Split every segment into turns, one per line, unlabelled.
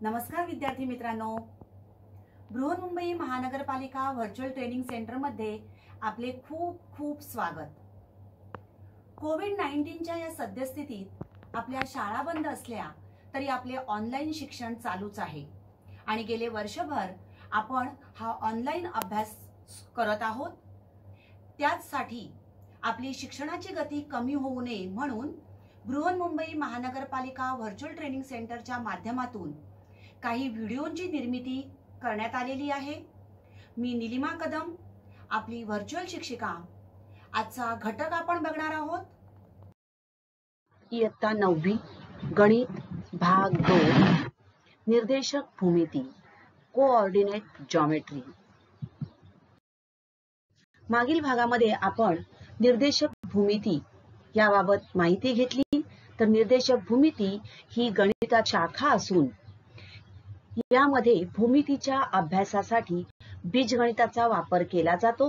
नमस्कार विद्यार्थी मित्रांनो, बृहन्मुंबई महानगरपालिका व्हर्च्युअल ट्रेनिंग सेंटर मध्ये आपले खूप खूप स्वागत। कोविड-19च्या या सद्यस्थितीत आपल्या शाळा बंद असल्या तरी आपले ऑनलाईन शिक्षण चालूच आहे आणि गेले वर्षभर आपण हा ऑनलाईन अभ्यास करत आहोत। त्यासाठी आपली शिक्षणाची गती कमी होऊ नये म्हणून बृहन्मुंबई महानगरपालिका व्हर्च्युअल ट्रेनिंग सेंटरच्या माध्यमातून काही व्हिडिओंची निर्मिती करण्यात आलेली आहे। मी निलिमा कदम, आपली व्हर्च्युअल शिक्षिका। आजचा घटक आपण बघणार आहोत
इयत्ता 9वी गणित भाग 2 निर्देशक भूमिती कोऑर्डिनेट जॉमेट्री। मागील भागामध्ये आपण निर्देशक भूमिती याबाबत माहिती घेतली। तर निर्देशक भूमिती ही गणिताची शाखा असून यामध्ये भूमितीच्या अभ्यासासाठी बीजगणिताचा वापर केला जातो।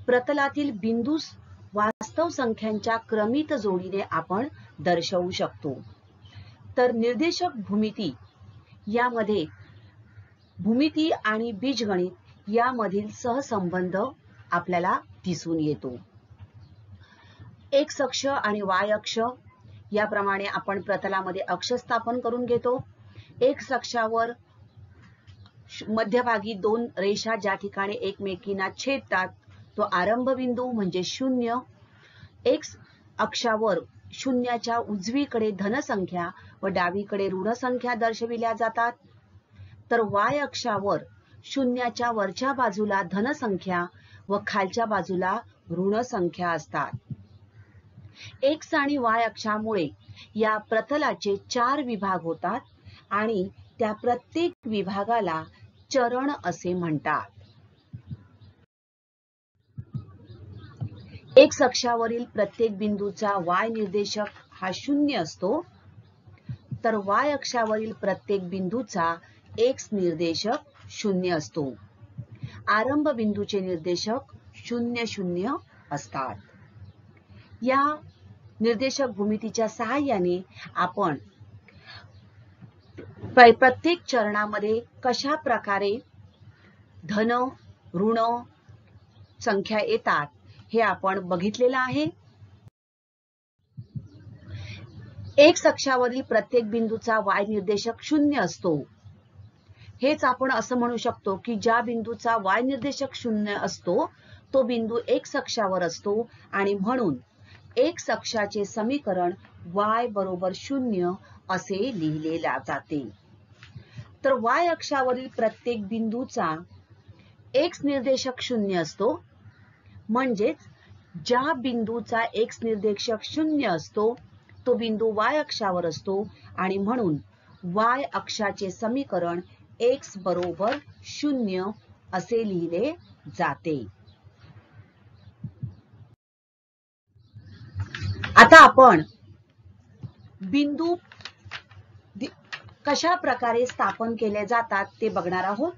प्रतलातील बिंदूस वास्तव संख्यांच्या क्रमित जोडीने आपण दर्शवू शकतो। तर निर्देशक भूमिती यामध्ये भूमिती आणि बीजगणित यामधील सहसंबंध आपल्याला दिसून येतो। एक्स अक्ष आणि वाय अक्ष याप्रमाणे आपण प्रतलामध्ये अक्ष स्थापन करून घेतो। एक्स अक्षावर मध्यभागी दोन रेषा ज्या ठिकाणी एकमेकींना छेदतात तो आरंभ बिंदू म्हणजे 0। एक्स अक्षावर शून्याच्या उजवीकडे धनसंख्या व डावीकडे ऋण संख्या दर्शविल्या जातात। तर वाय अक्षावर शून्याच्या वरच्या बाजूला धनसंख्या व खालच्या बाजूला ऋण संख्या असतात। एक्स आणि वाय अक्षामुळे या प्रतलाचे 4 विभाग होतात आणि त्या प्रत्येक विभागाला चरण असे म्हणतात। एक्स अक्षावरील प्रत्येक बिंदूचा वाय निर्देशक हा 0 असतो, तर वाय अक्षावरील प्रत्येक बिंदूचा एक्स निर्देशक 0 असतो। आरंभ बिंदूचे निर्देशक 0 0 असतात। या निर्देशक भूमितीच्या सहाय्याने आपण प्रत्येक चरणामध्ये कशा प्रकारे धन ऋण संख्या येतात हे आपण बघितलेलं आहे। एक्स अक्षावरील प्रत्येक बिंदूचा वाय निर्देशक 0 असतो। हेच आपण असं म्हणू शकतो की ज्या बिंदूचा वाय निर्देशक 0 असतो तो बिंदू एक्स अक्षावर असतो आणि म्हणून एक्स अक्षाचे समीकरण y बरोबर 0 असे लिहिले जाते। तर वाय अक्षावरील प्रत्येक बिंदूचा एक्स निर्देशक 0 असतो, म्हणजेच ज्या बिंदूचा एक्स निर्देशक 0 असतो तो बिंदू वाय अक्षावर असतो आणि म्हणून वाय अक्षाचे समीकरण एक्स बरोबर 0 असे लिहिले जाते। आता आपण बिंदू कशा प्रकारे स्थापन केले जातात ते बघणार आहोत।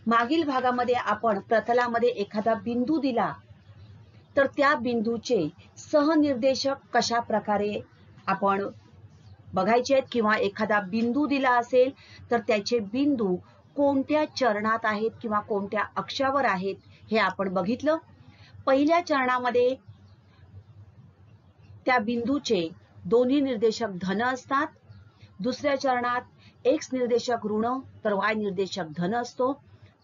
मागील भागामध्ये आपण प्रतलामध्ये एखादा बिंदू दिला तर त्या बिंदूचे सहनिर्देशक कशा प्रकारे आपण बघायचे आहेत, किंवा एखादा बिंदू दिला असेल तर त्याचे बिंदू कोणत्या चरणात आहेत किंवा कोणत्या अक्षावर आहेत हे आपण बघितलं। पहिल्या चरणामध्ये त्या बिंदूचे दोन्ही निर्देशक धन असतात। दुसऱ्या चरणात एक्स निर्देशक ऋण तर वाय निर्देशक धन असतो।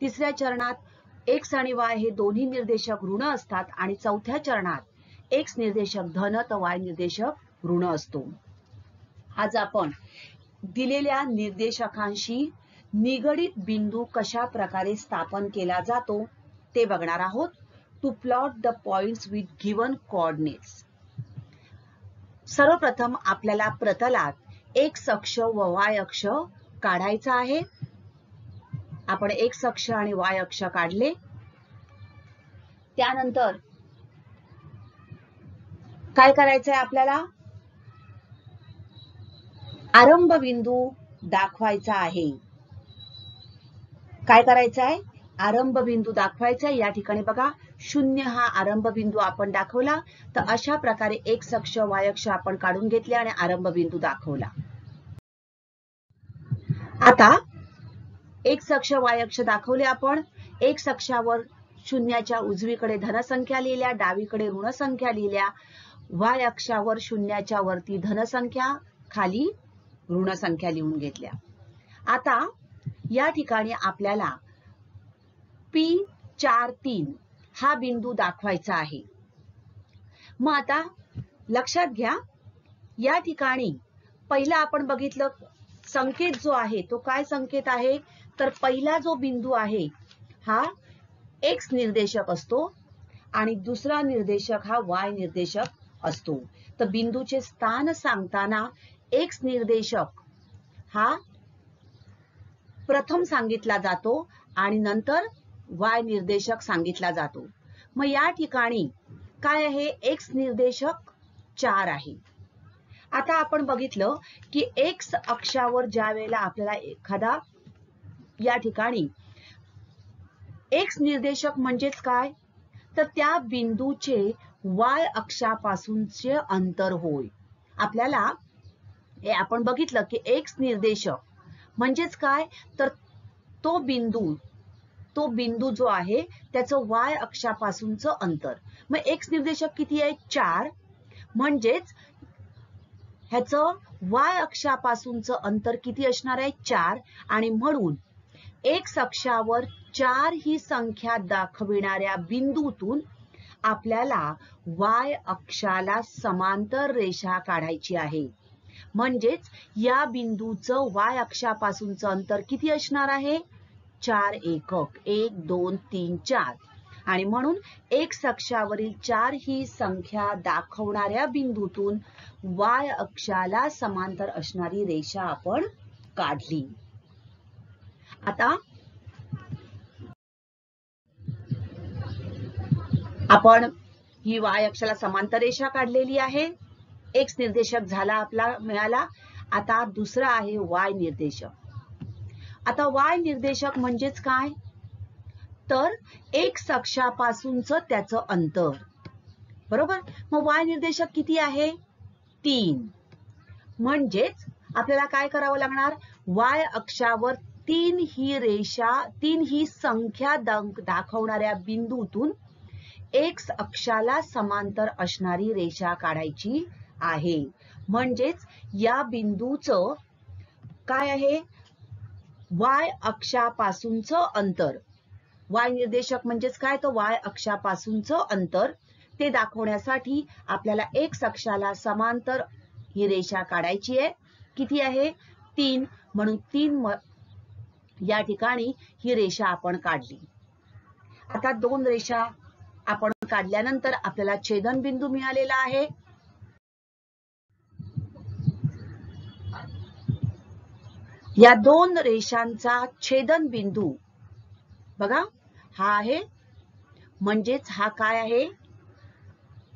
तिसऱ्या चरणात एक्स आणि वाय हे दोन्ही निर्देशक ऋण असतात आणि चौथ्या चरणात एक्स निर्देशक धन तर वाय निर्देशक ऋण असतो। आज आपण दिलेल्या निर्देशकांशी निगडित बिंदू कशा प्रकारे स्थापन केला जातो ते बघणार आहोत। To plot the points with given coordinates. सर्वप्रथम आपल्याला प्रतलात एक्स अक्ष व वाय अक्ष काढायचा आहे। आपण एक्स अक्ष आणि वाय अक्ष काढले। त्यानंतर काय करायचंय आपल्याला, आरंभ बिंदू दाखवायचा आहे। काय करायचं आहे, आरंभ बिंदू दाखवायचा आहे। या ठिकाणी बघा 0 हा आरंभ बिंदू आपण दाखवला। तर अशा प्रकारे एक्स अक्ष वाय अक्ष आपण काढून घेतले आणि आरंभ बिंदू दाखवला। आता एक्स अक्ष वाय अक्ष दाखवले आपण. एक्स अक्षावर शून्याच्या उजवीकडे धनसंख्या लिहिल्या, डावीकडे ऋण संख्या लिहिल्या. वाय अक्षावर शून्याच्या वरती धनसंख्या, खाली ऋण संख्या लिहून घेतल्या. आता या ठिकाणी आपल्याला P43 हा बिंदू दाखवायचा आहे. मग आता लक्षात घ्या, या ठिकाणी पहिला आपण बघितलं संकेत जो आहे तो काय संकेत आहे, तर पहिला जो बिंदू आहे हा एक्स निर्देशक असतो आणि दुसरा निर्देशक हा वाय निर्देशक असतो. तर बिंदूचे स्थान सांगताना एक्स निर्देशक हा प्रथम सांगितला जातो आणि नंतर वाय निर्देशक सांगितला जातो. मग या ठिकाणी काय आहे, एक्स निर्देशक 4 आहे. आता आपण बघितलं की एक्स अक्षावर ज्या वेळेला आपल्याला एखादा या ठिकाणी एक्स निर्देशक म्हणजेच काय, तर त्या बिंदूचे वाय अक्षापासूनचे अंतर होय. आपल्याला हे आपण बघितलं की एक्स निर्देशक म्हणजेच काय, तर तो बिंदू जो आहे त्याचं वाय अक्षापासूनचं अंतर. मग एक्स निर्देशक किती आहे, 4. म्हणजेच ह्याचं वाय अक्षापासूनचं अंतर किती असणार आहे, 4. आणि म्हणून एक्स अक्षावर 4 ही संख्या दाखविणाऱ्या बिंदूतून आपल्याला वाय अक्षाला समांतर रेषा काढायची आहे. म्हणजेच या बिंदूचं वाय अक्षापासूनचं अंतर किती असणार आहे, 4 एकक, 1 2 3 4. आणि म्हणून एक्स अक्षावरील 4 ही संख्या दाखवणाऱ्या बिंदूतून वाय अक्षाला समांतर असणारी रेषा आपण काढली. आता आपण ही वाय अक्षाला समांतर रेषा काढलेली आहे. एक्स निर्देशक झाला आपला मिळाला. आता दुसरा आहे वाय निर्देशक. आता वाय निर्देशक म्हणजेच काय, तर एक्स अक्षापासूनच त्याचं अंतर, बरोबर. मग वाय निर्देशक किती आहे, 3. म्हणजेच आपल्याला काय करावं लागणार, वाय अक्षावर 3 ही संख्या दाखवणाऱ्या बिंदूतून एक्स अक्षाला समांतर असणारी रेषा काढायची आहे. म्हणजेच या बिंदूचं काय आहे, वाय अक्षापासूनचं अंतर. वाय निर्देशक म्हणजेच काय, तर वाय अक्षापासूनचं अंतर ते दाखवण्यासाठी आपल्याला एक्स अक्षाला समांतर ही रेषा काढायची आहे. किती आहे, 3. म्हणून 3 या ठिकाणी ही रेषा आपण काढली. आता 2 रेषा आपण काढल्यानंतर आपल्याला छेदनबिंदू मिळालेला आहे. या 2 रेषांचा छेदनबिंदू बघा हा आहे. म्हणजेच हा काय आहे,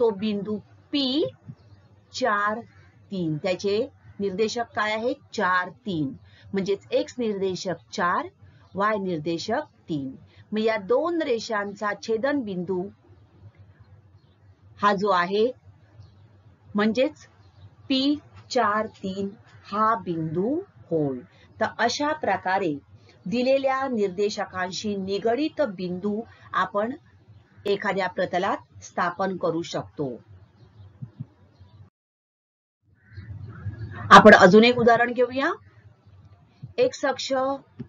तो बिंदू P43. त्याचे निर्देशक काय आहे, 4 3. म्हणजेच एक्स निर्देशक 4, वाय निर्देशक 3. मग या 2 रेषांचा छेदनबिंदू हा जो आहे म्हणजेच P43 हा बिंदू होय. तर अशा प्रकारे दिलेल्या निर्देशकांशी निगडित बिंदू आपण एखाद्या प्रतलात स्थापन करू शकतो. आपण अजून एक उदाहरण घेऊया. एक्स अक्ष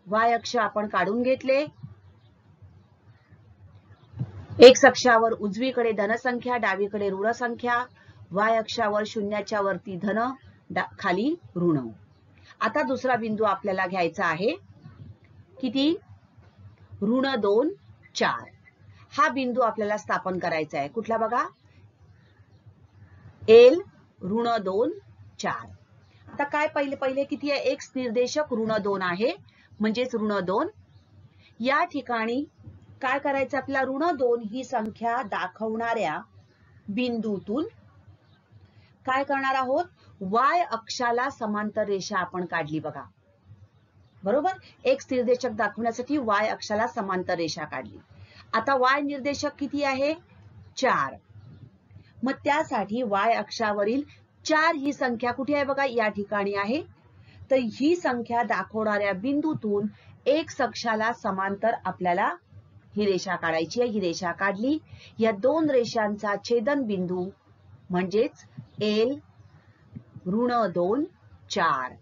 वाय अक्ष आपण काढून घेतले. एक्स अक्षावर उजवीकडे धनसंख्या, डावीकडे ऋण संख्या. वाय अक्षावर शून्याच्या वरती धन, खाली ऋण. आता दुसरा बिंदू आपल्याला घ्यायचा आहे, किती, ऋण 2 4. हा बिंदू आपल्याला स्थापन करायचा आहे. कुठला बघा, एल ऋण 2 4. आता काय पहिले किती आहे, एक्स निर्देशक ऋण 2 आहे. म्हणजेच ऋण 2. या ठिकाणी काय करायचं, आपला ऋण 2 ही संख्या दाखवणाऱ्या बिंदूतून काय करणार आहोत, वाय अक्षाला समांतर रेषा आपण काढली बघा, बरोबर. एक्स निर्देशक दाखवण्यासाठी वाय अक्षाला समांतर रेषा काढली. आता वाय निर्देशक किती आहे, 4. मग त्यासाठी वाय अक्षावरील 4 ही संख्या कुठे आहे बघा, या ठिकाणी आहे. तर ही संख्या दाखवणाऱ्या बिंदूतून एक्स अक्षाला समांतर आपल्याला ही रेषा काढायची आहे. ही रेषा काढली. या दोन रेषांचा छेदन बिंदू म्हणजेच L -2 4.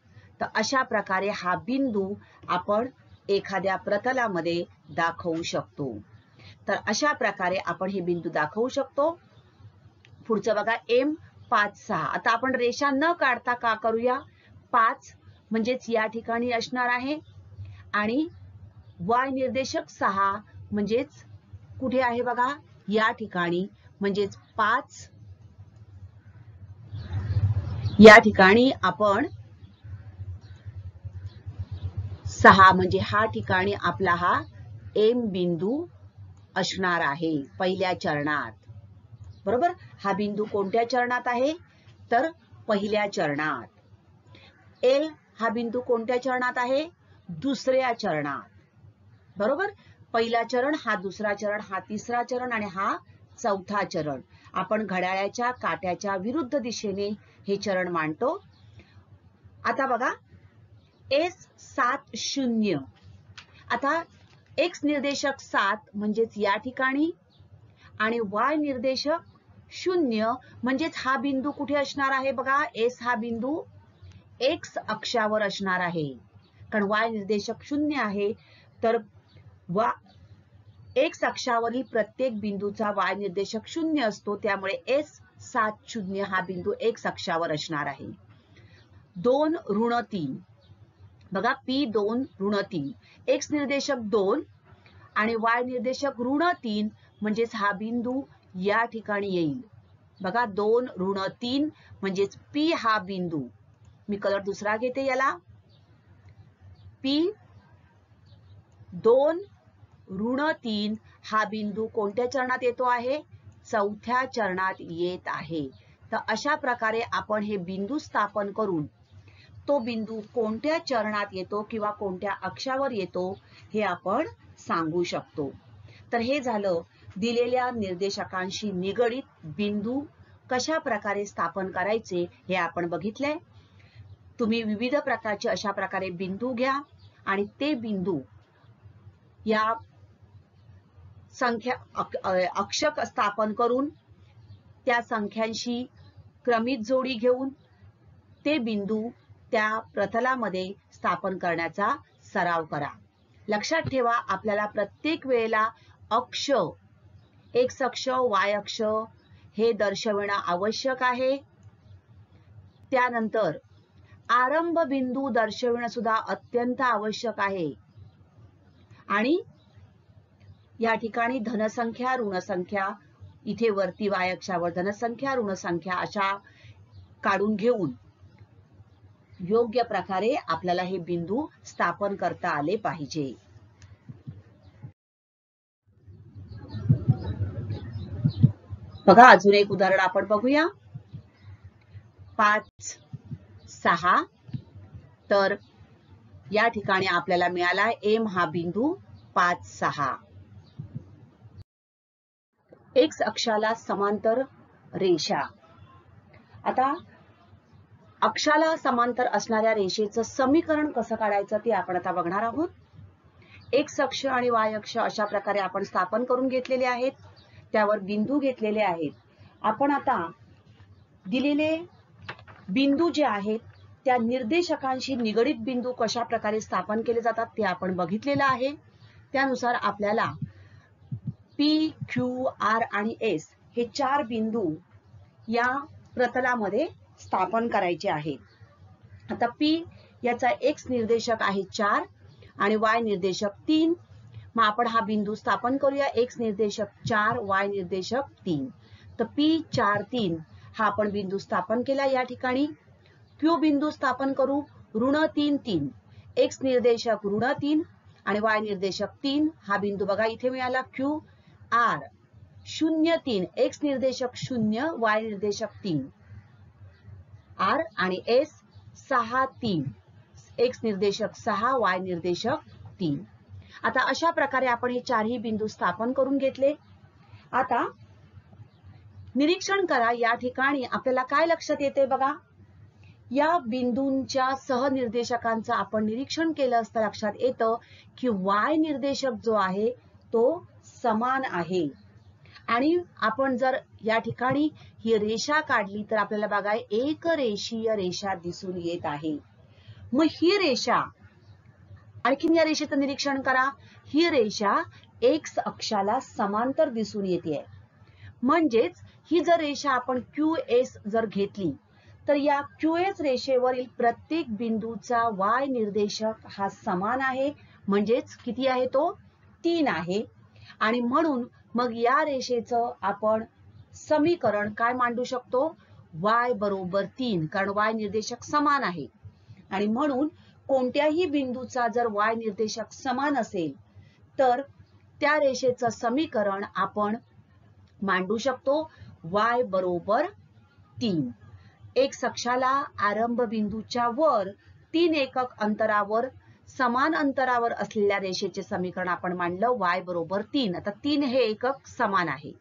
तर अशा प्रकारे हा बिंदू आपण एखाद्या प्रतलामध्ये दाखवू शकतो. तर अशा प्रकारे आपण हे बिंदू दाखवू शकतो. पुढचं बघा M 5 6. आता आपण रेषा न काढता का करूया? 5 म्हणजेच या ठिकाणी असणार आहे आणि y निर्देशक 6 म्हणजेच कुठे आहे बघा? या ठिकाणी. म्हणजेच 5 या ठिकाणी आपण 6 म्हणजे हा ठिकाणी आपला हा M बिंदू असणार आहे पहिल्या चरणात. बरोबर? हा बिंदू कोणत्या चरणात आहे? तर पहिल्या चरणात. L हा बिंदू कोणत्या चरणात आहे? दुसऱ्या चरणात. बरोबर? पहिला चरण, हा दुसरा चरण, हा तिसरा चरण आणि हा चौथा चरण. आपण घड्याळाच्या काट्याच्या विरुद्ध दिशेने हे चरण मांडतो. आता बघा S 7 0. आता x निर्देशक 7 म्हणजेच या ठिकाणी आणि y निर्देशक 0 म्हणजेच हा बिंदू कुठे असणार आहे बघा? S हा बिंदू x अक्षावर असणार आहे. कारण y निर्देशक 0 आहे तर x अक्षावरील प्रत्येक बिंदूचा y निर्देशक 0 असतो. त्यामुळे S 7 0 हा बिंदू x अक्षावर असणार आहे. 2 ऋण 3 बघा P2 ऋण 3. x निर्देशक 2 आणि y निर्देशक ऋण 3 म्हणजेच हा बिंदू या ठिकाणी येईल. बघा 2 ऋण 3 म्हणजेच P हा बिंदू. मी कलर दुसरा घेते याला. P 2 ऋण 3 हा बिंदू कोणत्या चरणात येतो आहे? चौथ्या चरणात येत आहे. तर अशा प्रकारे आपण हे बिंदू स्थापन करून तो बिंदू कोणत्या चरणात येतो किंवा कोणत्या अक्षावर येतो हे आपण सांगू शकतो. तर हे झालं दिलेल्या निर्देशकांशी निगडित बिंदू कशा प्रकारे स्थापन करायचे हे आपण बघितलंय. तुम्ही विविध प्रकारचे अशा प्रकारे बिंदू घ्या आणि ते बिंदू या संख्या अक्षक स्थापन करून त्या संख्यांशी क्रमित जोडी घेऊन ते बिंदू त्या प्रतलामध्ये स्थापन करण्याचा सराव करा. लक्षात ठेवा आपल्याला प्रत्येक वेळेला अक्ष x अक्ष y अक्ष हे दर्शविणं आवश्यक आहे. त्यानंतर आरंभ बिंदू दर्शविणं सुद्धा अत्यंत आवश्यक आहे. आणि या ठिकाणी धनसंख्या ऋणसंख्या इथे वरती y अक्षावर धनसंख्या ऋणसंख्या अशा काढून घेऊन योग्य प्रकारे आपल्याला हे बिंदू स्थापन करता आले पाहिजे. बघा अजून एक उदाहरण आपण बघूया. 5 6. तर या ठिकाणी आपल्याला मिळाला M हा बिंदू 5 6. एक्स अक्षाला समांतर रेषा. आता अक्षाला समांतर असणाऱ्या रेषेचं समीकरण कसं काढायचं ते आपण आता बघणार आहोत. एक्स अक्ष आणि वाय अक्ष अशा प्रकारे आपण स्थापन करून घेतलेले आहेत. त्यावर बिंदू घेतलेले आहेत. आपण आता दिलेले बिंदू जे आहेत त्या निर्देशकांशी निगडित बिंदू कशा प्रकारे स्थापन केले जातात ते आपण बघितलेलं आहे. त्यानुसार आपल्याला P, Q, R आणि S हे 4 बिंदू या प्रतलामध्ये स्थापन करायचे आहेत. आता P याचा x निर्देशक आहे 4 आणि y निर्देशक 3. मग आपण हा बिंदू स्थापन करूया. x निर्देशक 4 y निर्देशक 3. तर P 4 3 हा आपण बिंदू स्थापन केला. या ठिकाणी Q बिंदू स्थापन करू. ऋण 3 3 x निर्देशक ऋण 3 आणि y निर्देशक 3 हा बिंदू बघा इथे मिळाला. Q R 0 3 x निर्देशक 0 y निर्देशक 3 R आणि S 6 3 x निर्देशक 6 y निर्देशक 3. आता अशा प्रकारे आपण हे चारही बिंदू स्थापन करून घेतले. आता निरीक्षण करा या ठिकाणी आपल्याला काय लक्षात येते बघा. या बिंदूंच्या सहनिर्देशकांचं आपण निरीक्षण केलं असता लक्षात येतं की वाय निर्देशक जो आहे तो समान आहे. आणि आपण जर या ठिकाणी ही रेषा काढली तर आपल्याला बघा एक रेषीय रेषा दिसून येत आहे. मग ही रेषा, आणखीन या रेषेचं निरीक्षण करा, ही रेषा एक्स अक्षाला समांतर दिसून येते. म्हणजेच ही जर रेषा आपण QS जर घेतली तर या QS रेषेवरील प्रत्येक बिंदूचा y निर्देशक हा समान आहे. म्हणजेच किती आहे तो 3 आहे. आणि म्हणून मग या रेषेचं आपण समीकरण काय मांडू शकतो, y बरोबर 3, कारण y निर्देशक समान आहे. आणि म्हणून कोणत्याही बिंदूचा जर y निर्देशक समान असेल तर त्या रेषेचं समीकरण आपण मांडू शकतो y बरोबर 3. एक्स अक्षाला आरंभ बिंदूच्या वर 3 एकक अंतरावर समान अंतरावर असलेल्या रेषेचे समीकरण आपण मांडलं y बरोबर 3. आता 3 हे एकक समान आहे.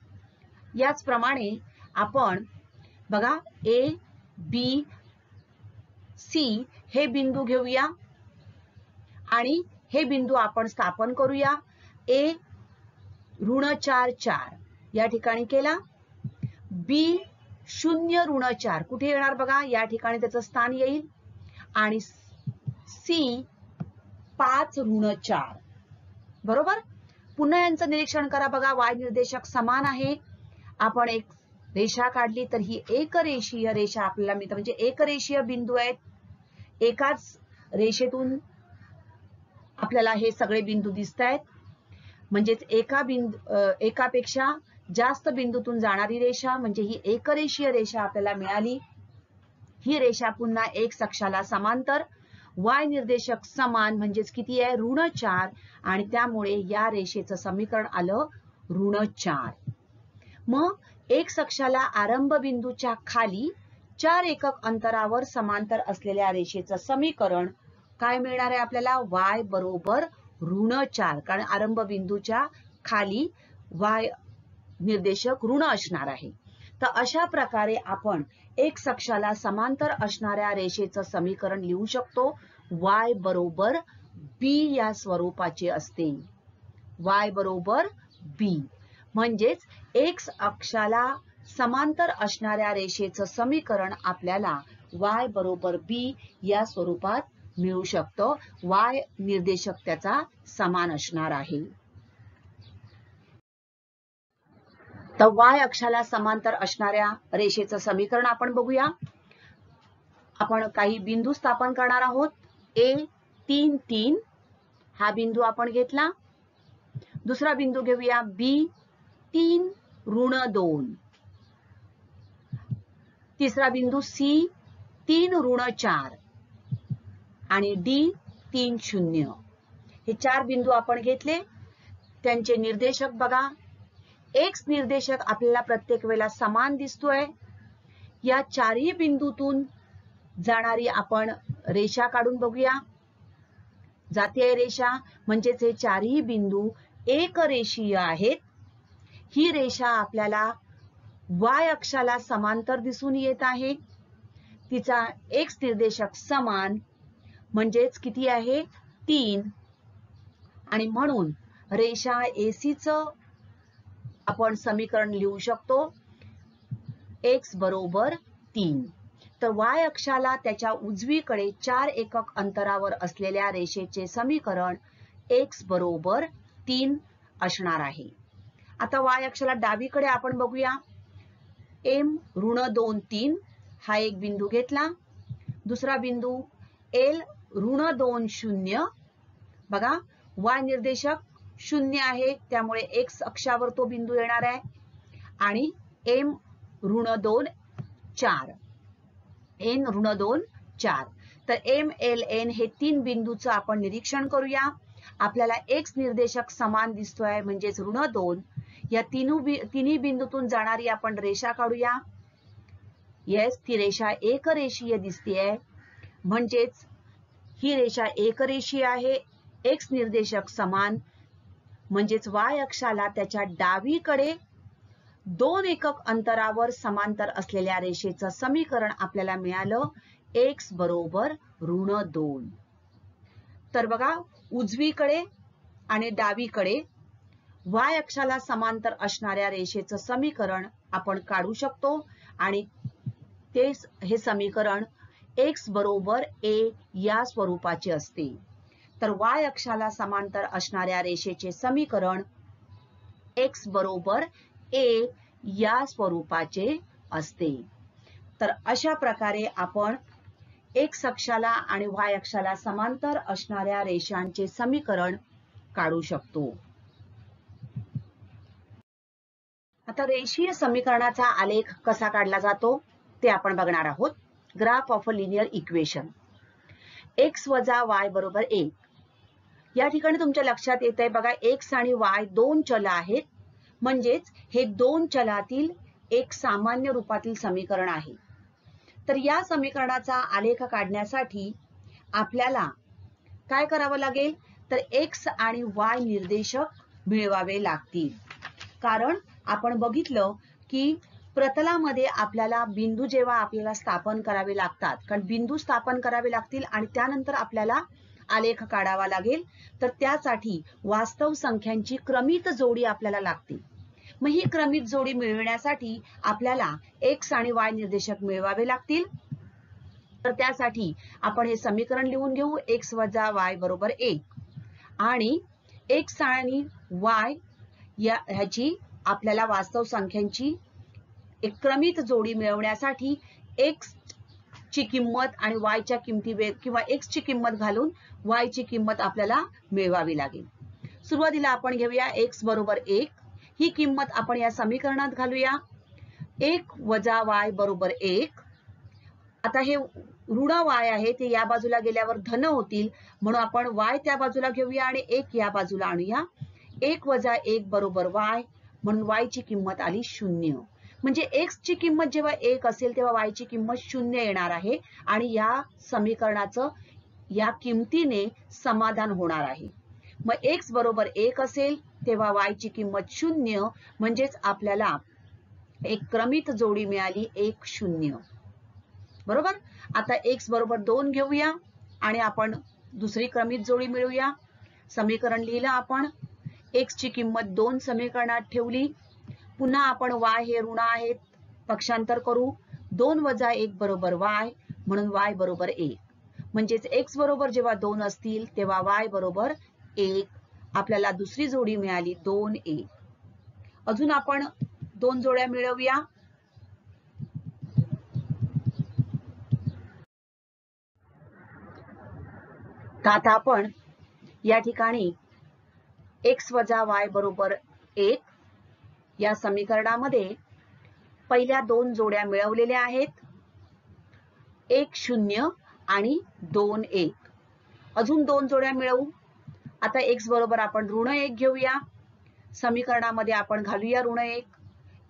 याचप्रमाणे आपण बघा A, B, C हे बिंदू घेऊया आणि हे बिंदू आपण स्थापन करूया. A ऋण 4 या ठिकाणी केला. B 0-4 कुठे येणार बघा, या ठिकाणी त्याचं स्थान येईल. आणि C 5-4 बरोबर. पुन्हा यांचं निरीक्षण करा बघा, y निर्देशक समान आहे. आपण एक रेषा काढली तर ही एक रेषीय रेषा आपल्याला मिळते. म्हणजे एक रेषीय बिंदू आहेत. एकाच रेषेतून आपल्याला हे सगळे बिंदू दिसत आहेत. म्हणजेच एकापेक्षा जास्त बिंदूतून जाणारी रेषा म्हणजे ही एकरेषीय रेषा आपल्याला मिळाली. ही रेषा पुन्हा एक्स अक्षाला समांतर, y निर्देशक समान म्हणजेच किती आहे ऋण 4. आणि त्यामुळे या रेषेचं समीकरण आलं ऋण 4. मग एक्स अक्षाला आरंभ बिंदूच्या खाली 4 एकक अंतरावर समांतर असलेल्या रेषेचं समीकरण काय मिळणार आहे आपल्याला, y बरोबर ऋण 4, कारण आरंभ बिंदूच्या खाली y निर्देशक ऋण असणार आहे. तर अशा प्रकारे आपण एक्स अक्षाला समांतर असणाऱ्या रेषेचं समीकरण लिहू शकतो. y बरोबर b या स्वरूपाचे असते. y बरोबर b म्हणजेच एक्स अक्षाला समांतर असणाऱ्या रेषेचं समीकरण आपल्याला y बरोबर b या स्वरूपात मिळू शकतं. y निर्देशक त्याचा समान असणार आहे. तर y अक्षाला समांतर असणाऱ्या रेषेचं समीकरण आपण बघूया. आपण काही बिंदू स्थापन करणार आहोत. A 3-3 हा बिंदू आपण घेतला. दुसरा बिंदू घेऊया B 3-2. तिसरा बिंदू C 3-4 आणि D 3-0. हे 4 बिंदू आपण घेतले. त्यांचे निर्देशक बघा. एक्स निर्देशक आपल्याला प्रत्येक वेळेला समान दिसतोय. या 4ही बिंदूतून जाणारी आपण रेषा काढून बघूया. जातीय रेषा म्हणजेच हे 4ही बिंदू एक रेषीय आहेत. ही रेषा आपल्याला y अक्षाला समांतर दिसून येत आहे. तिचा एक्स निर्देशक समान म्हणजेच किती आहे 3. आणि म्हणून रेषा AC चं आपण समीकरण लिहू शकतो x बरोबर 3. तर y अक्षाला त्याच्या उजवीकडे 4 एकक अंतरावर असलेल्या रेषेचे समीकरण x बरोबर 3 असणार आहे. आता y अक्षाला डावीकडे आपण बघूया. m ऋण 2-3 हा एक बिंदू घेतला. दुसरा बिंदू L ऋण 2-0 बघा, y निर्देशक 0 आहे त्यामुळे x अक्षावर तो बिंदू येणार आहे. आणि m ऋण 2-4 n ऋण 2-4. तर m l n हे 3 बिंदूचं आपण निरीक्षण करूया. आपल्याला x निर्देशक समान दिसतोय म्हणजेच ऋण 2. या तिन्ही बिंदूतून जाणारी आपण रेषा काढूया. येस, ती रेषा एकरेषीय दिसतेय. म्हणजेच ही रेषा एकरेषीय आहे. एक्स निर्देशक समान म्हणजेच y अक्षाला त्याच्या डावीकडे 2 एकक अंतरावर समांतर असलेल्या रेषेचं समीकरण आपल्याला मिळालं x बरोबर -2. तर बघा, उजवीकडे आणि डावीकडे y अक्षाला समांतर असणाऱ्या रेषेचं समीकरण आपण काढू शकतो आणि हे समीकरण x बरोबर a या स्वरूपाचे असते. तर y अक्षाला समांतर असणाऱ्या रेषेचे समीकरण x बरोबर a या स्वरूपाचे असते. तर अशा प्रकारे आपण x अक्षाला आणि y अक्षाला समांतर असणाऱ्या रेषांचे समीकरण काढू शकतो. आता रेषीय समीकरणाचा आलेख कसा काढला जातो ते आपण बघणार आहोत. Graph of a linear equation. x वजा y बरोबर 1. या ठिकाणी तुमच्या लक्षात येतंय बघा, x आणि y दोन चल आहेत, म्हणजेच हे दोन चलातील एक सामान्य रूपातील समीकरण आहे. तर या समीकरणाचा आलेख काढण्यासाठी आपल्याला काय करावं लागेल, तर x आणि y निर्देशक मिळवावे लागतील. कारण आपण बघितलं की प्रतलामध्ये आपल्याला बिंदू जेव्हा आपल्याला स्थापन करावे लागतात, कारण बिंदू स्थापन करावे लागतील आणि त्यानंतर आपल्याला आलेख काढावा लागेल, तर त्यासाठी वास्तव संख्यांची क्रमित जोडी आपल्याला लागते. मग ही क्रमित जोडी मिळविण्यासाठी आपल्याला x आणि y निर्देशक मिळवावे लागतील. तर त्यासाठी आपण हे समीकरण लिहून घेऊ, x वजा y बरोबर 1. आणि x आणि y ह्याची आपल्याला वास्तव संख्यांची एक क्रमित जोडी मिळवण्यासाठी x ची किंमत आणि y च्या किमती किंवा x ची किंमत घालून y ची किंमत आपल्याला मिळवावी लागेल. सुरुवातीला आपण घेऊया x बरोबर 1. ही किंमत आपण या समीकरणात घालूया. 1 वजा y बरोबर 1. आता हे ऋण y आहे ते या बाजूला गेल्यावर धन होतील, म्हणून आपण y त्या बाजूला घेऊया आणि 1 या बाजूला आणूया. 1 वजा 1 बरोबर y, म्हणून y ची किंमत आली 0. म्हणजे x ची किंमत जेव्हा 1 असेल तेव्हा y ची किंमत 0 येणार आहे आणि या समीकरणाचं या किमतीने समाधान होणार आहे. मग x बरोबर 1 असेल तेव्हा y ची किंमत 0, म्हणजेच आपल्याला एक क्रमित जोडी मिळाली 1 0. बरोबर. आता x बरोबर 2 घेऊया आणि आपण दुसरी क्रमित जोडी मिळवूया. समीकरण लिहिलं आपण, x ची किंमत 2 समीकरणात ठेवली. पुन्हा आपण y हे ऋण आहेत, पक्षांतर करू. 2 वजा 1 बरोबर y, म्हणून y बरोबर 1. म्हणजेच x बरोबर जेव्हा 2 असतील तेव्हा y बरोबर 1. आपल्याला दुसरी जोडी मिळाली 2 1. अजून आपण 2 जोड्या मिळवूया. तर आता आपण या ठिकाणी x वजा y बरोबर 1 या समीकरणामध्ये पहिल्या 2 जोड्या मिळवलेल्या आहेत, 1 0 आणि 2 1. अजून 2 जोड्या मिळवू. आता x बरोबर आपण ऋण 1 घेऊया. समीकरणामध्ये आपण घालूया ऋण 1.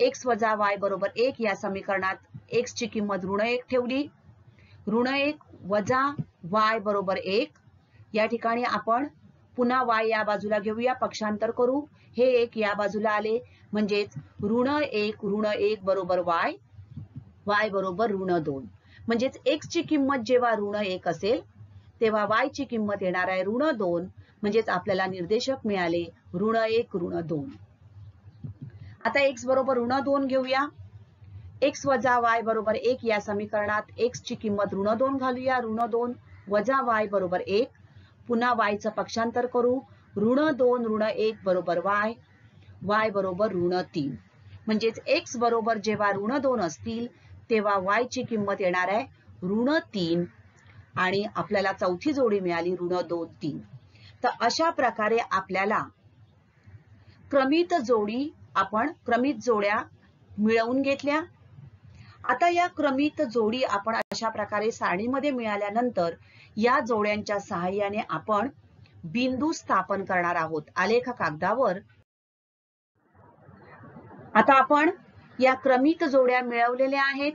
x वजा y बरोबर 1 या समीकरणात x ची किंमत ऋण 1 ठेवली. ऋण 1 वजा y बरोबर 1. या ठिकाणी आपण पुन्हा y या बाजूला घेऊया, पक्षांतर करू. हे 1 या बाजूला आले, म्हणजेच ऋण 1 बरोबर y, y बरोबर ऋण 2. म्हणजेच x ची किंमत जेव्हा ऋण 1 असेल तेव्हा y ची किंमत येणार आहे ऋण 2. म्हणजेच आपल्याला निर्देशक मिळाले ऋण 1 ऋण 2. आता x बरोबर ऋण 2 घेऊया. x वजा y बरोबर 1 या समीकरणात x ची किंमत ऋण 2 घालूया. ऋण 2 वजा y बरोबर 1. पुन्हा y चं पक्षांतर करू. ऋण 2 ऋण 1 बरोबर y, y बरोबर ऋण 3. म्हणजेच x बरोबर जेव्हा ऋण 2 असतील तेव्हा y ची किंमत येणार आहे ऋण 3 आणि आपल्याला चौथी जोडी मिळाली ऋण 2 3. तर अशा प्रकारे आपल्याला क्रमित जोड्या मिळवून घेतल्या. आता या क्रमित जोडी आपण अशा प्रकारे सारणीमध्ये मिळाल्यानंतर या जोड्यांच्या सहाय्याने आपण बिंदू स्थापन करणार आहोत आलेख कागदावर. आता आपण या क्रमित जोड्या मिळवलेल्या आहेत.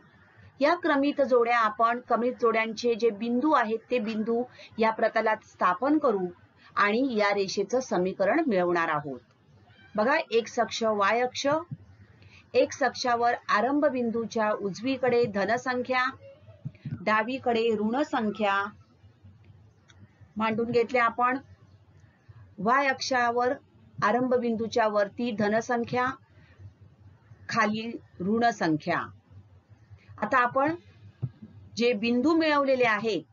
या क्रमित जोड्या आपण क्रमित जोड्यांचे जे बिंदू आहेत ते बिंदू या प्रतलात स्थापन करू आणि या रेषेचं समीकरण मिळवणार आहोत. बघा, x अक्ष y अक्ष, एक्स अक्षावर आरंभ बिंदूच्या उजवीकडे धनसंख्या, डावीकडे ऋण संख्या मांडून घेतल्या आपण. वाय अक्षावर आरंभ बिंदूच्या वरती धनसंख्या, खाली ऋण संख्या. आता आपण जे बिंदू मिळवलेले आहेत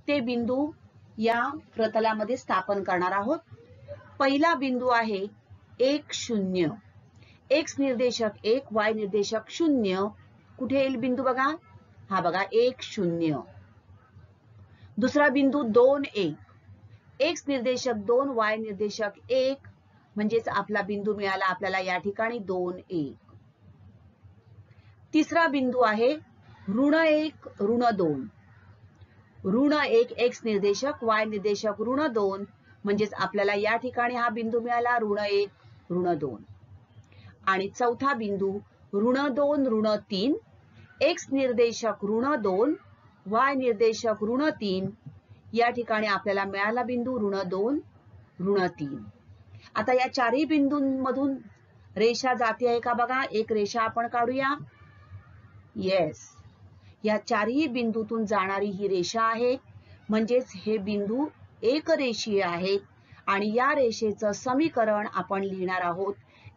ते बिंदू या प्रतलामध्ये स्थापन करणार आहोत. पहिला बिंदू आहे 1 0. एक्स निर्देशक 1, वाय निर्देशक 0. कुठे येईल बिंदू बघा, हा बघा 1 0. दुसरा बिंदू 2 1. एक्स निर्देशक 2, वाय निर्देशक 1, म्हणजेच आपला बिंदू मिळाला आपल्याला या ठिकाणी 2 1. तिसरा बिंदू आहे ऋण 1 ऋण 2. ऋण 1 एक्स निर्देशक, वाय निर्देशक ऋण 2, म्हणजेच आपल्याला या ठिकाणी हा बिंदू मिळाला ऋण 1 ऋण 2. आणि चौथा बिंदू ऋण 2 ऋण 3. एक्स निर्देशक ऋण 2, वाय निर्देशक ऋण 3. या ठिकाणी आपल्याला मिळाला बिंदू ऋण 2 ऋण 3. आता या चारही बिंदूंमधून रेषा जाते आहे का बघा, एक रेषा आपण काढूया. येस, या चारही बिंदूतून जाणारी ही रेषा आहे, म्हणजेच हे बिंदू एकरेषीय आहेत. आणि या रेषेचं समीकरण आपण लिहिणार आहोत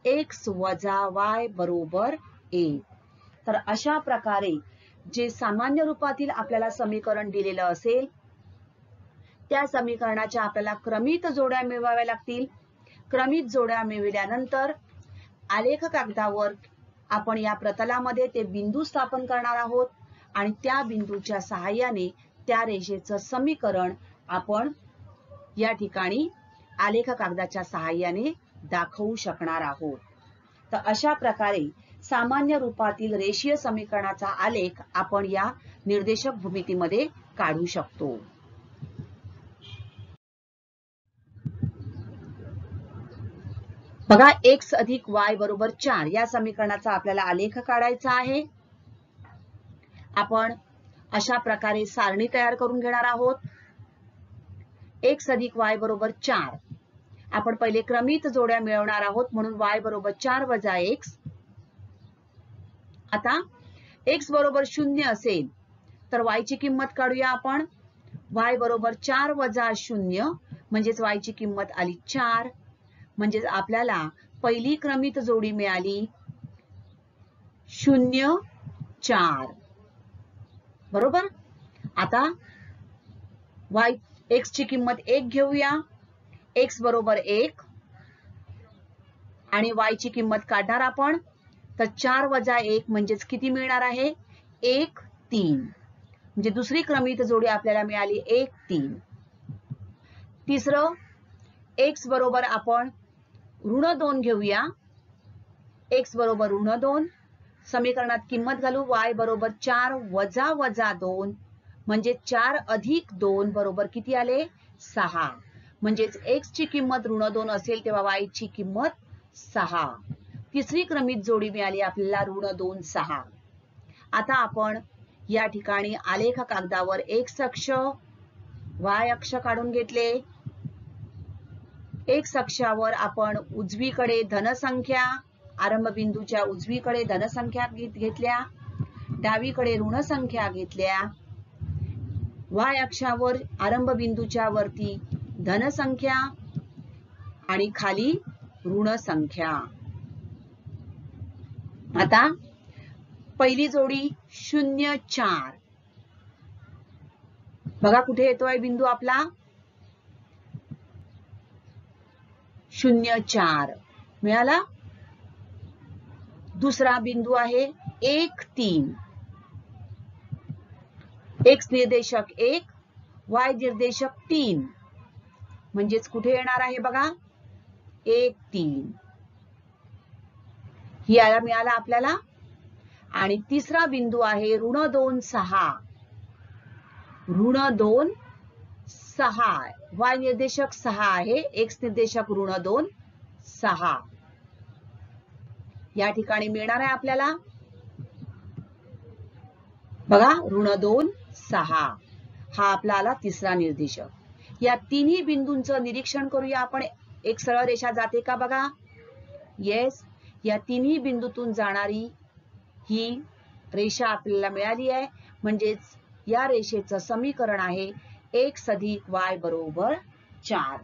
x वजा y बरोबर 1. तर अशा प्रकारे जे सामान्य रूपातील आपल्याला समीकरण दिलेलं असेल त्या समीकरणाच्या आपल्याला क्रमित जोड्या मिळवाव्या लागतील. क्रमित जोड्या मिळविल्यानंतर आलेख कागदावर आपण या प्रतलामध्ये ते बिंदू स्थापन करणार आहोत आणि त्या बिंदूच्या सहाय्याने त्या रेषेचं समीकरण आपण या ठिकाणी आलेख कागदाच्या सहाय्याने दाखवू शकणार आहोत. तर अशा प्रकारे सामान्य रूपातील रेषीय समीकरणाचा आलेख आपण या निर्देशक भूमितीमध्ये काढू शकतो. बघा, x अधिक y बरोबर 4 या समीकरणाचा आपल्याला आलेख काढायचा आहे. आपण अशा प्रकारे सारणी तयार करून घेणार आहोत. x अधिक y बरोबर 4. आपण पहिले क्रमित जोड्या मिळवणार आहोत, म्हणून y बरोबर 4 वजा x. आता x बरोबर 0 असेल तर y ची किंमत काढूया आपण. y बरोबर 4 वजा 0, म्हणजेच y ची किंमत आली 4. म्हणजेच आपल्याला पहिली क्रमित जोडी मिळाली 0 4. बरोबर. आता x ची किंमत 1 घेऊया. x बरोबर 1 आणि y ची किंमत काढणार आपण. तर 4 वजा 1 म्हणजेच किती मिळणार आहे, 1 3. म्हणजे दुसरी क्रमित जोडी आपल्याला मिळाली 1 3. तिसरं x बरोबर आपण ऋण 2 घेऊया. x बरोबर ऋण 2. समीकरणात किंमत घालू. y बरोबर 4 वजा वजा 2, म्हणजे 4 अधिक 2 बरोबर किती आले, 6. म्हणजेच x ची किंमत ऋण 2 असेल तेव्हा y ची किंमत 6. तिसरी क्रमित जोडी मिळाली आपल्याला ऋण 2 6. आता आपण या ठिकाणी आलेख कागदावर x अक्ष y अक्ष काढून घेतले. एक्स अक्षावर आपण उजवीकडे धनसंख्या, आरंभ बिंदूच्या उजवीकडे धनसंख्या घेतल्या, डावीकडे ऋण संख्या घेतल्या. वाय अक्षावर आरंभ बिंदूच्या वरती धनसंख्या आणि खाली ऋण संख्या. आता पहिली जोडी 0 4. बघा कुठे येतोय बिंदू आपला, 0 4 मिळाला. दुसरा बिंदू आहे 1 3. एक्स निर्देशक 1, वाय निर्देशक 3, म्हणजेच कुठे येणार आहे बघा, 1 3. ही याला मिळाला आपल्याला. आणि तिसरा बिंदू आहे ऋण 2 6. ऋण 2 6. वाय निर्देशक 6 आहे, एक्स निर्देशक ऋण 2 6. या ठिकाणी मिळणार आहे आपल्याला बघा ऋण 2 6. हा आपला आला तिसरा निर्देशक. या तिन्ही बिंदूंचं निरीक्षण करूया आपण. एक सरळ रेषा जाते का बघा. येस, या तिन्ही बिंदूतून जाणारी ही रेषा आपल्याला मिळाली आहे. म्हणजेच या रेषेचं समीकरण आहे x अधिक y बरोबर 4.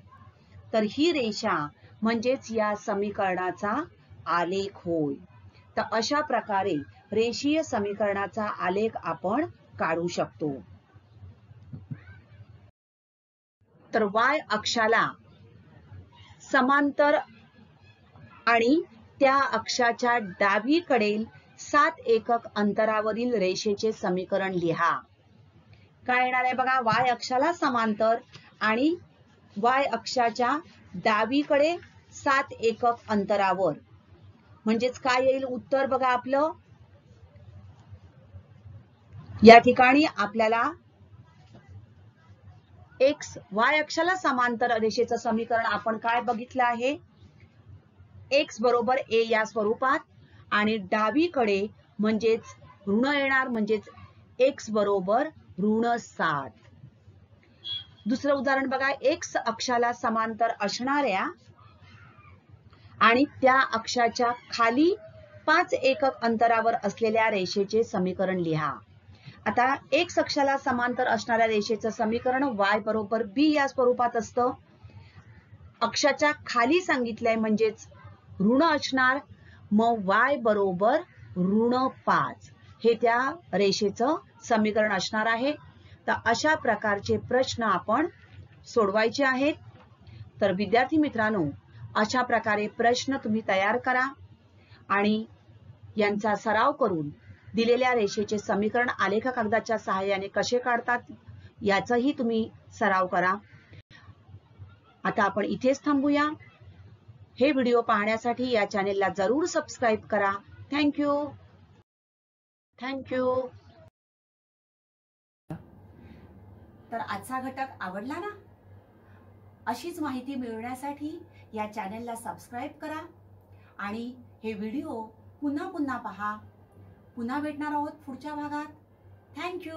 तर ही रेषा म्हणजेच या समीकरणाचा आलेख होय. तर अशा प्रकारे रेषीय समीकरणाचा आलेख आपण काढू शकतो. तर y अक्षाला समांतर आणि त्या अक्षाच्या डावीकडील 7 एकक अंतरावरील रेषेचे समीकरण लिहा. काय येणार आहे बघा, y अक्षाला समांतर आणि y अक्षाच्या डावीकडे 7 एकक अंतरावर. म्हणजेच काय येईल उत्तर बघा आपलं. या ठिकाणी आपल्याला y अक्षाला समांतर रेषेचं समीकरण आपण काय बघितलं आहे, x बरोबर a या स्वरूपात आणि डावीकडे म्हणजेच ऋण येणार, म्हणजेच x बरोबर ऋण 7. दुसरं उदाहरण बघा, x अक्षाला समांतर असणाऱ्या आणि त्या अक्षाच्या खाली 5 एकक अंतरावर असलेल्या रेषेचे समीकरण लिहा. आता x अक्षाला समांतर असणाऱ्या रेषेचं समीकरण y बरोबर b या स्वरूपात असतं. अक्षाच्या खाली सांगितलंय म्हणजेच ऋण असणार, मग y बरोबर ऋण 5 हे त्या रेषेचं समीकरण असणार आहे. तर अशा प्रकारचे प्रश्न आपण सोडवायचे आहेत. तर विद्यार्थी मित्रांनो, अशा प्रकारे प्रश्न तुम्ही तयार करा आणि यांचा सराव करून दिलेल्या रेषेचे समीकरण आलेख कागदाच्या सहाय्याने कसे काढतात याचाही तुम्ही सराव करा. आता आपण इथेच थांबूया. हे व्हिडिओ पाहण्यासाठी या चॅनेलला जरूर सबस्क्राईब करा. थँक्यू.
तर आजचा घटक आवडला ना? अशीच माहिती मिळवण्यासाठी या चॅनेलला सबस्क्राईब करा आणि हे व्हिडिओ पुन्हा पहा. पुन्हा भेटणार आहोत पुढच्या भागात. थँक्यू.